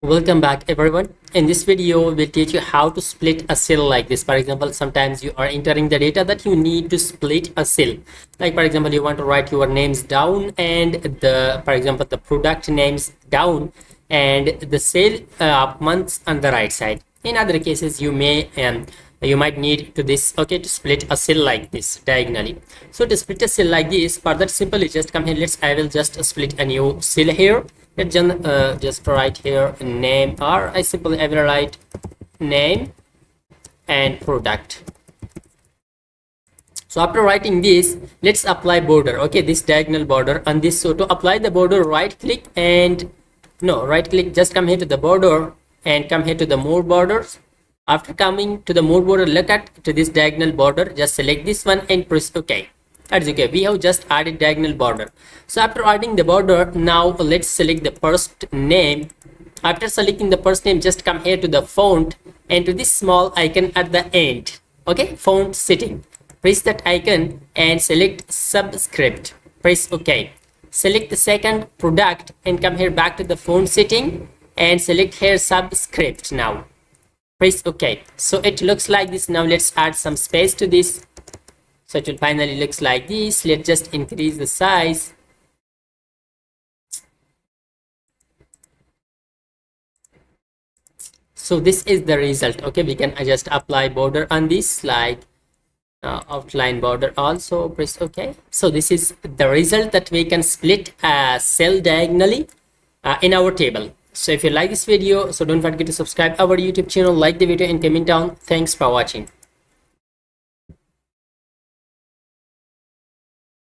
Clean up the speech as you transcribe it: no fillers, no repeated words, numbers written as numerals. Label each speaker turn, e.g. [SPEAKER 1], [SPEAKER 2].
[SPEAKER 1] Welcome back everyone. In this video, we'll teach you how to split a cell like this. For example, sometimes you are entering the data that you need to split a cell. Like for example, you want to write your names down and for example, the product names down and the cell months on the right side. In other cases, you might need to to split a cell like this diagonally. So to split a cell like this, for that simply just come here. I will just split a new cell here. Let's just write here name, or I will write name and product. So after writing this, let's apply border. Okay, this diagonal border on this. So to apply the border, right click, just come here to the border and come here to the more borders. After coming to the more border, look at to this diagonal border, just select this one and press OK. That's okay. We have just added diagonal border. So after adding the border, now let's select the first name. After selecting the first name, just come here to the font and to this small icon at the end. Okay, font setting. Press that icon and select subscript. Press OK. Select the second product and come here back to the font setting and select here subscript. Now press OK. So it looks like this. Now let's add some space to this. So it will finally looks like this. Let's just increase the size. So this is the result. Okay, we can just apply border on this, like outline border also. Press OK. So this is the result that we can split a cell diagonally in our table. So if you like this video, so don't forget to subscribe our YouTube channel, like the video and comment down. Thanks for watching.